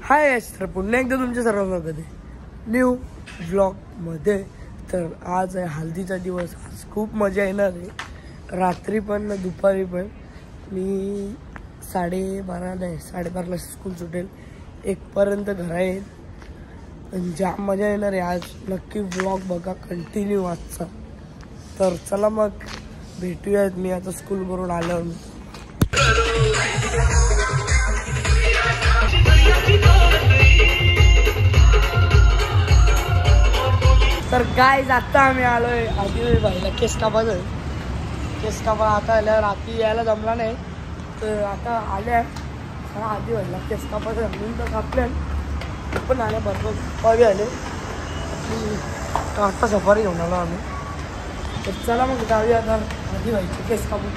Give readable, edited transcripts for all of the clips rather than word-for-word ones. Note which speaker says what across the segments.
Speaker 1: हाय तर पुन्हा एकदा तुमच्या सर्वांना कधी न्यू व्लॉगमध्ये। तर आज आहे हल्दीचा दिवस। आज खूप मजा येणार आहे, रात्री पण दुपारी पण। मी 12:30ला स्कूल सुटेल, 1पर्यंत घरा येईल आणि जाम मजा येणार आहे आज। नक्की व्लॉग बघा कंटिन्यू आजचा। तर चला मग भेटूयात मी आता स्कूल करून आल्यावर। तर गाइस आता आम्ही आलोय आधी भाईला केस कापा आता आल्या, रात्री यायला जमला नाही तर आता आल्या आधी भाईला केस कापायचं म्हणून तर कापल्या पण आल्या बरोबर पावी आले। आता सफारी घेऊन आलो आम्ही। तर चला मग जाऊया आता आधी भाईचे केस कापू।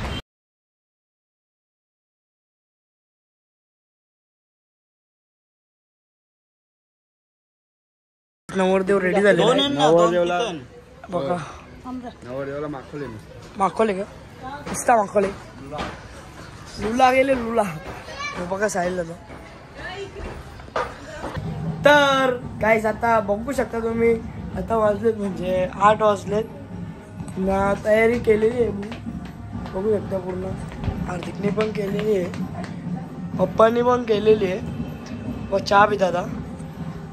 Speaker 1: नवरदेव रेडी झाले बघा।
Speaker 2: नवरदेवाला
Speaker 1: माखोले का नुसता माखोले लुला गेले लुला बघा साहिल जातो। तर गाइस आता बघू शकता तुम्ही, आता वाजलेत म्हणजे 8 वाजलेत ना। तयारी केलेली आहे मी, बघू शकता पूर्ण। हार्दिकने पण केलेली आहे, पप्पांनी पण केलेली आहे व चहा पिता था।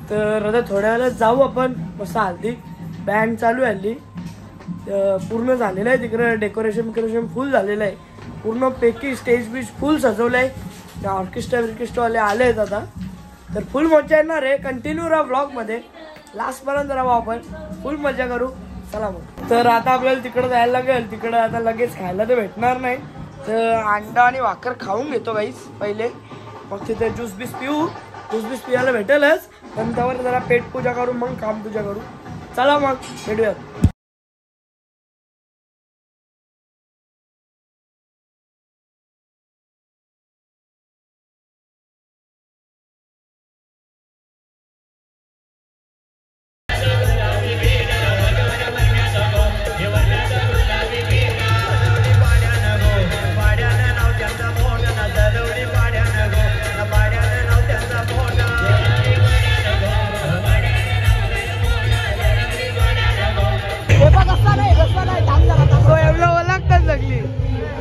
Speaker 1: तर आता थोड्या वेळात जाऊ आपण मस्त। हल्दी बँड चालू आहे, हल्ली पूर्ण झालेलं आहे तिकडे। डेकोरेशन फुल झालेलं आहे, पूर्ण पैकी स्टेज बीज फुल सजवलं आहे। ऑर्केस्ट्रावाले आले आहेत आता, तर फुल मजा येणार आहे। कंटिन्यू राहा व्लॉगमध्ये, लास्टपर्यंत राहू, आपण फुल मजा करू। चला मग। तर आता आपल्याला तिकडं जायला लागेल, तिकडं आता लगेच खायला तर भेटणार नाही, तर अंडा आणि भाकर खाऊन घेतो गाईस पहिले, मग तिथे ज्यूस बीस पियाला भेटेलच, पण त्यावर जरा पेट पूजा करू मग काम पूजा करू। चला मग भेटूयात।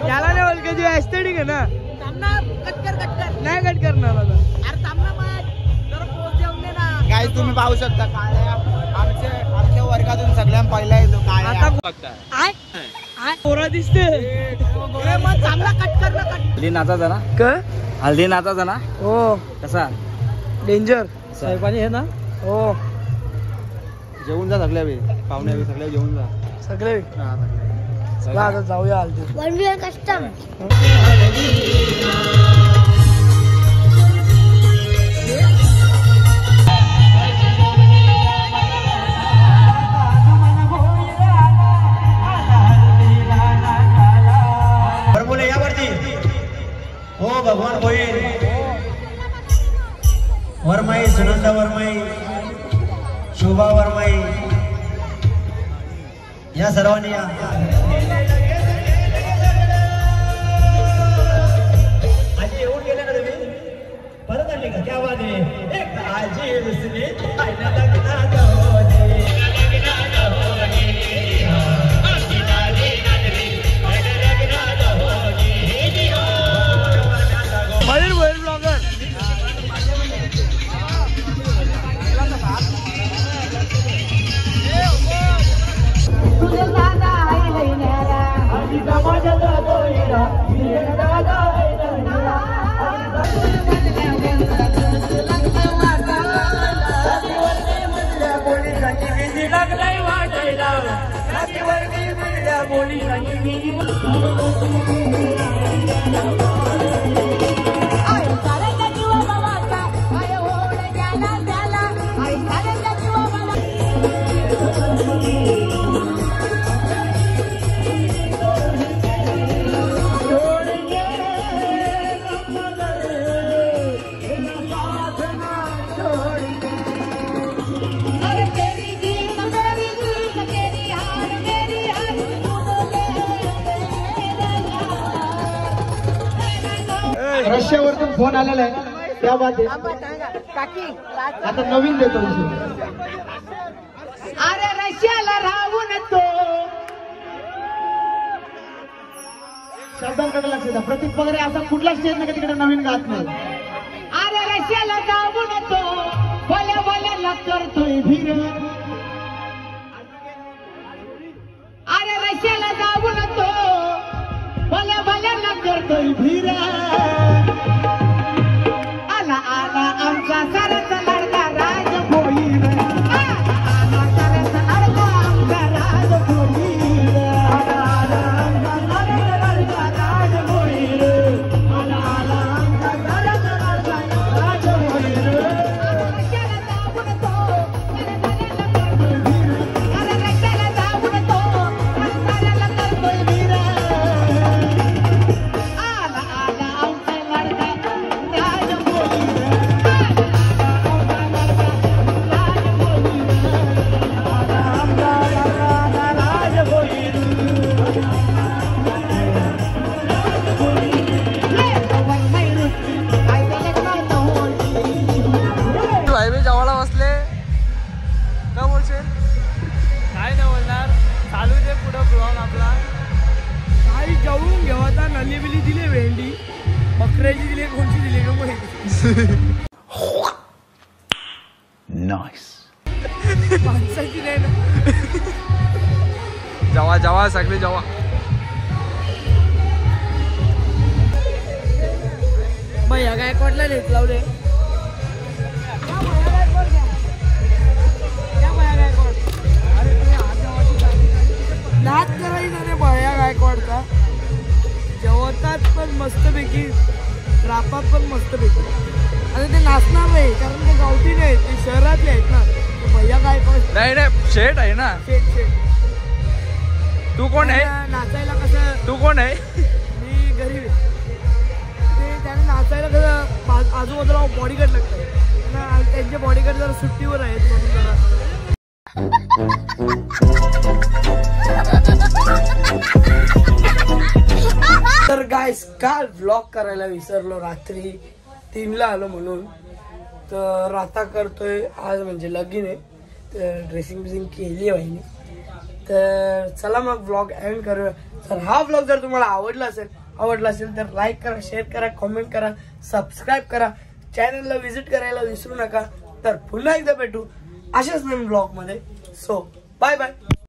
Speaker 1: याला नाही बोल की एस्थेटिक आहे ना, नाही कट करणार
Speaker 3: काय तुम्ही पाहू शकता। आमच्या वर्गातून सगळ्यात पहिला येतो
Speaker 1: काय पोरा दिसते।
Speaker 3: हल्दी नाचायचा ना, हल्दी नाचायचा ना।
Speaker 1: हो
Speaker 3: कसा
Speaker 1: डेंजर साहेबानी आहे ना। हो
Speaker 3: जेवून जा सगळ्या पाहुणे सगळ्या जेवून जा
Speaker 1: सगळे। आता जाऊया हल्दी कस्टम।
Speaker 3: बोले यावरती हो भगवान होईल वरमाई, सुनंदा वरमाई, शोभा वरमाई, या सर्वांनी या। आजी येऊन गेले ना तुम्ही, परत आले का? क्या बात आहे। आजी रुसली रशियावरून फोन आलेला आहे, त्या बात आता नवीन देतो
Speaker 2: अरे रशियाला राहून तो
Speaker 3: शब्दांकडे लक्ष द्या. प्रतीक पगरे असा कुठला स्टेज नाही का तिकडे नवीन गात नाही.
Speaker 2: अरे रशियाला जाऊन तो भल्या भल्याला करतोय भीर. अरे रशियाला जाऊन तो भल्या भल्याला करतोय भीर. आला आला आमचा सरचा लडका राज भोईर. आला सरचा लडका आमचा राज भोईर. आला आला आमचा सरचा लडका राज भोईर. आला आला आमचा सरचा लडका राज भोईर. रशियाला जाऊन तो भल्या भल्याला करतोय भीर. अरे रशियाला जाऊन तो भल्या भल्याला करतोय भीर. आला आला आमचा लडका राज भोईर.
Speaker 1: भाई मी जेवायला बसले काय बोलशील? काय नाही बोलणार, चालू दे पुढं ब्लॉग आपला. काही जेवून घेऊ आता. नली बिली दिली, भेंडी बकऱ्याची दिली, कोणची दिली का माणसाची नाही ना. जेवा जेवा सगळे जेवा. भैया गायकवाडला नेत लावले. नाच करायचा रे भैया गायकवाडचा. जेवतात पण मस्तपैकी, रापात पण मस्तपैकी. आणि ते नाचणार नाही कारण ते गावठी नाही, ते शहरातले आहेत ना. भैया गायकवाड नाही नाही, शेठ आहे ना. शेठ शेठ. तू कोण आहे? नाचायला कसं? तू कोण आहे? मी गरीब आहे. ते त्याने नाचायला कसं आजूबाजूला बॉडीगार्ड लागतात. त्यांचे बॉडीगार्ड जरा सुट्टीवर आहेत म्हणून जरा. तर गाइस काल व्लॉग करायला विसरलो. रात्री 3ला आलो म्हणून. तर आता करतोय आज, म्हणजे लगीन आहे. तर ड्रेसिंग बिसिंग केली आहे वाहिनी. तर चला मग व्लॉग एंड करूया. तर हा व्लॉग जर तुम्हाला आवडला असेल तर लाईक करा, शेअर करा, कमेंट करा, सबस्क्राईब करा. चॅनलला व्हिजिट करायला विसरू नका. तर पुन्हा एकदा भेटू अशाच नवीन ब्लॉग मध्ये. So bye bye.